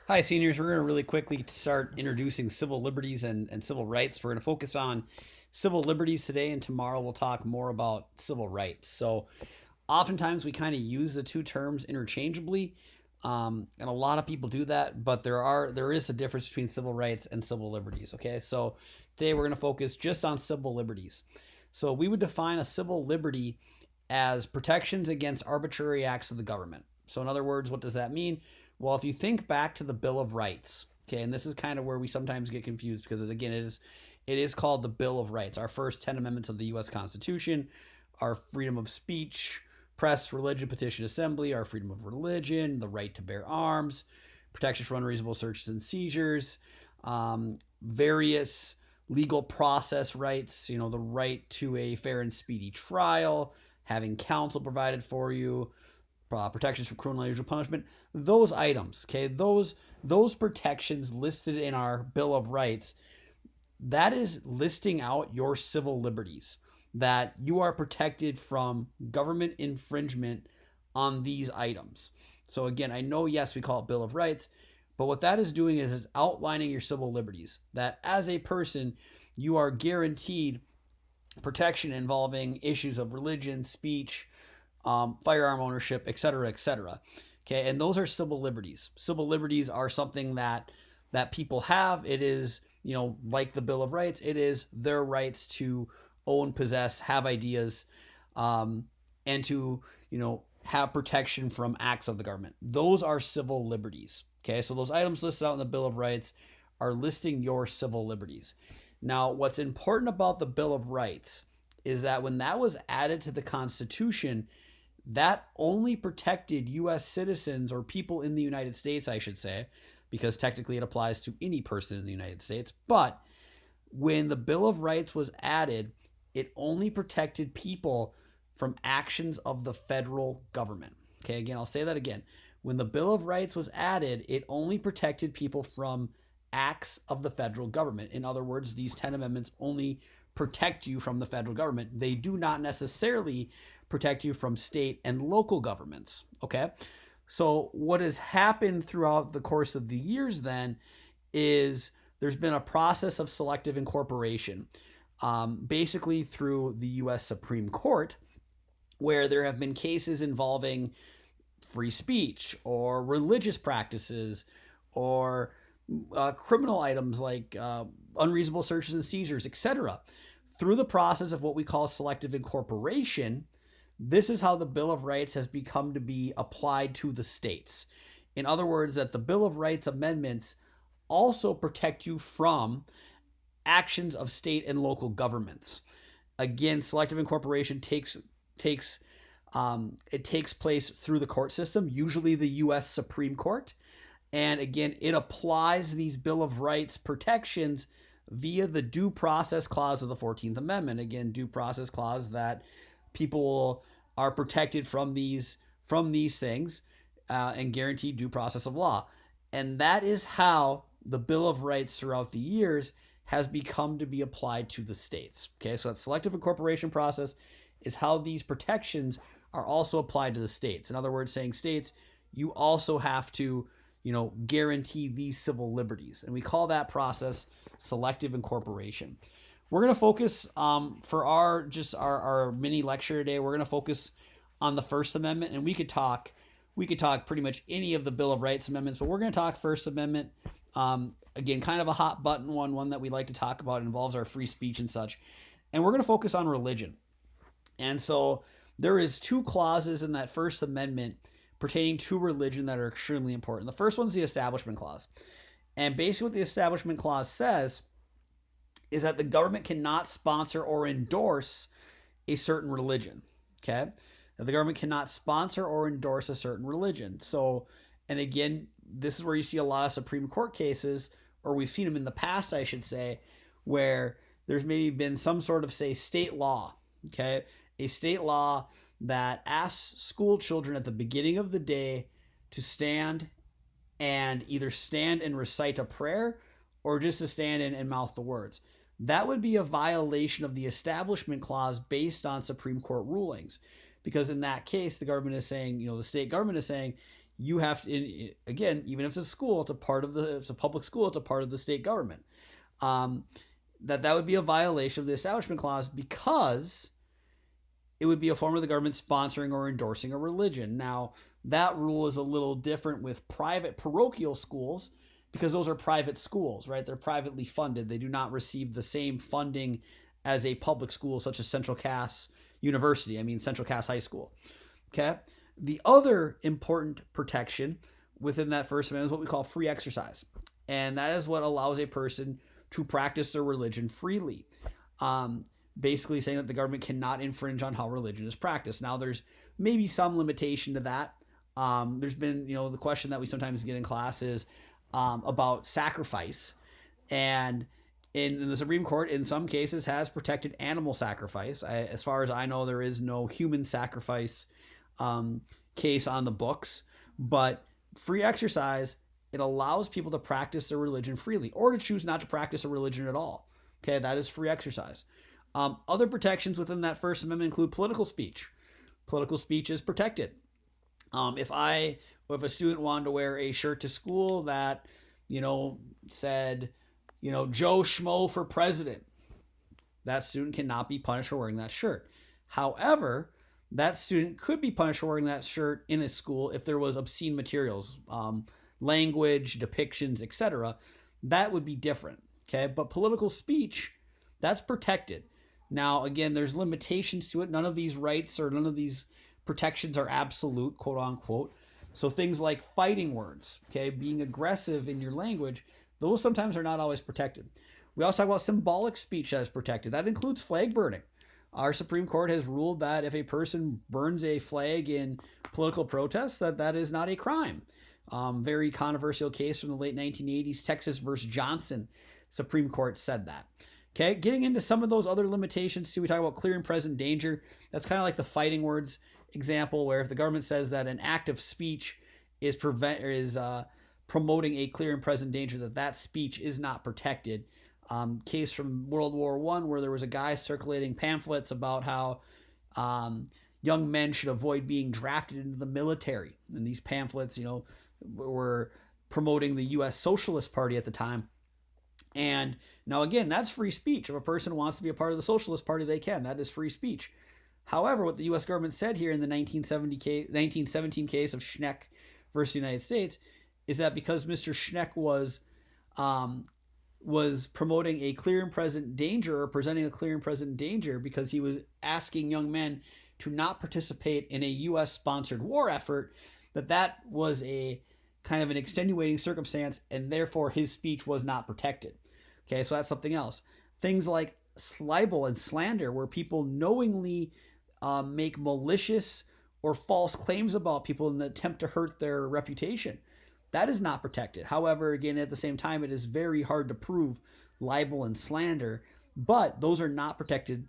Hi, seniors. We're going to really quickly start introducing civil liberties and civil rights. We're going to focus on civil liberties today, and tomorrow we'll talk more about civil rights. So, oftentimes we kind of use the two terms interchangeably, and a lot of people do that. But there is a difference between civil rights and civil liberties. Okay, so today we're going to focus just on civil liberties. So, we would define a civil liberty as protections against arbitrary acts of the government. So, in other words, what does that mean? Well, if you think back to the Bill of Rights, okay, and this is kind of where we sometimes get confused because again, it is called the Bill of Rights, our first 10 amendments of the U.S. Constitution, our freedom of speech, press, religion, petition, assembly, our freedom of religion, the right to bear arms, protection from unreasonable searches and seizures, various legal process rights, the right to a fair and speedy trial, having counsel provided for you, protections from criminal and unusual punishment, those items, okay, those protections listed in our Bill of Rights, that is listing out your civil liberties, that you are protected from government infringement on these items. So again, I know, yes, we call it Bill of Rights, but what that is doing is it's outlining your civil liberties, that as a person, you are guaranteed protection involving issues of religion, speech, firearm ownership, et cetera, et cetera. Okay, and those are civil liberties. Civil liberties are something that people have. It is, like the Bill of Rights, it is their rights to own, possess, have ideas, and to have protection from acts of the government. Those are civil liberties. Okay, so those items listed out in the Bill of Rights are listing your civil liberties. Now, what's important about the Bill of Rights is that when that was added to the Constitution, that only protected U.S. citizens or people in the United States, I should say, because technically it applies to any person in the United States. But when the Bill of Rights was added, it only protected people from actions of the federal government. Okay, again, I'll say that again. When the Bill of Rights was added, it only protected people from acts of the federal government. In other words, these 10 amendments only protect you from the federal government. They do not necessarily protect you from state and local governments. Okay. So what has happened throughout the course of the years then is there's been a process of selective incorporation, basically through the U.S. Supreme Court, where there have been cases involving free speech or religious practices or criminal items like unreasonable searches and seizures, etc. Through the process of what we call selective incorporation, this is how the Bill of Rights has become to be applied to the states. In other words, that the Bill of Rights amendments also protect you from actions of state and local governments. Again, selective incorporation takes place through the court system, usually the U.S. Supreme Court. And again, it applies these Bill of Rights protections via the due process clause of the 14th Amendment. Again, due process clause that people are protected from these things and guaranteed due process of law. And that is how the Bill of Rights throughout the years has become to be applied to the states. Okay, so that selective incorporation process is how these protections are also applied to the states. In other words, saying states, you also have to guarantee these civil liberties. And we call that process selective incorporation. We're going to focus for our mini lecture today. We're going to focus on the First Amendment, and we could talk pretty much any of the Bill of Rights amendments, but we're going to talk First Amendment. Again, kind of a hot button one that we like to talk about. It involves our free speech and such. And we're going to focus on religion. And so there is two clauses in that First Amendment pertaining to religion that are extremely important. The first one's the Establishment Clause. And basically what the Establishment Clause says is that the government cannot sponsor or endorse a certain religion. Okay? That the government cannot sponsor or endorse a certain religion. So, and again, this is where you see a lot of Supreme Court cases, or we've seen them in the past, I should say, where there's maybe been some sort of, say, state law. Okay? A state law that asks school children at the beginning of the day to stand and either stand and recite a prayer or just to stand and mouth the words. That would be a violation of the Establishment Clause based on Supreme Court rulings. Because in that case, the government is saying, the state government is saying, you have to, again, even if it's a school, it's a public school, it's a part of the state government. That would be a violation of the Establishment Clause because it would be a form of the government sponsoring or endorsing a religion. Now, that rule is a little different with private parochial schools because those are private schools, right? They're privately funded. They do not receive the same funding as a public school such as Central Cass Central Cass High School. Okay? The other important protection within that First Amendment is what we call free exercise. And that is what allows a person to practice their religion freely. Basically saying that the government cannot infringe on how religion is practiced. Now, there's maybe some limitation to that. There's been, the question that we sometimes get in class is about sacrifice. And in the Supreme Court, in some cases, has protected animal sacrifice. As far as I know, there is no human sacrifice case on the books. But free exercise, it allows people to practice their religion freely or to choose not to practice a religion at all. Okay, that is free exercise. Other protections within that First Amendment include political speech. Political speech is protected. If a student wanted to wear a shirt to school that, said, Joe Schmo for president, that student cannot be punished for wearing that shirt. However, that student could be punished for wearing that shirt in a school if there was obscene materials, language, depictions, etc. That would be different. Okay, but political speech, that's protected. Now, again, there's limitations to it. None of these rights or none of these protections are absolute, quote unquote. So things like fighting words, okay, being aggressive in your language, those sometimes are not always protected. We also talk about symbolic speech that is protected. That includes flag burning. Our Supreme Court has ruled that if a person burns a flag in political protests, that is not a crime. Very controversial case from the late 1980s, Texas versus Johnson. Supreme Court said that. Okay, getting into some of those other limitations too, we talk about clear and present danger. That's kind of like the fighting words example, where if the government says that an act of speech is promoting a clear and present danger, that speech is not protected. Case from World War I where there was a guy circulating pamphlets about how young men should avoid being drafted into the military. And these pamphlets, were promoting the U.S. Socialist Party at the time. And now, again, that's free speech. If a person wants to be a part of the Socialist Party, they can. That is free speech. However, what the U.S. government said here in the 1917 case of Schneck versus the United States is that because Mr. Schneck was promoting a clear and present danger or presenting a clear and present danger because he was asking young men to not participate in a U.S.-sponsored war effort, that was a kind of an extenuating circumstance, and therefore his speech was not protected. Okay, so that's something else. Things like libel and slander, where people knowingly make malicious or false claims about people in the attempt to hurt their reputation. That is not protected. However, again, at the same time, it is very hard to prove libel and slander, but those are not protected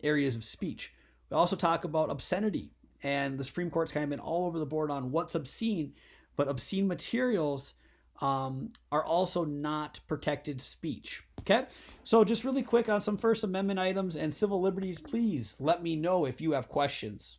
areas of speech. We also talk about obscenity, and the Supreme Court's kind of been all over the board on what's obscene, but obscene materials are also not protected speech. Okay, so just really quick on some First Amendment items and civil liberties, please let me know if you have questions.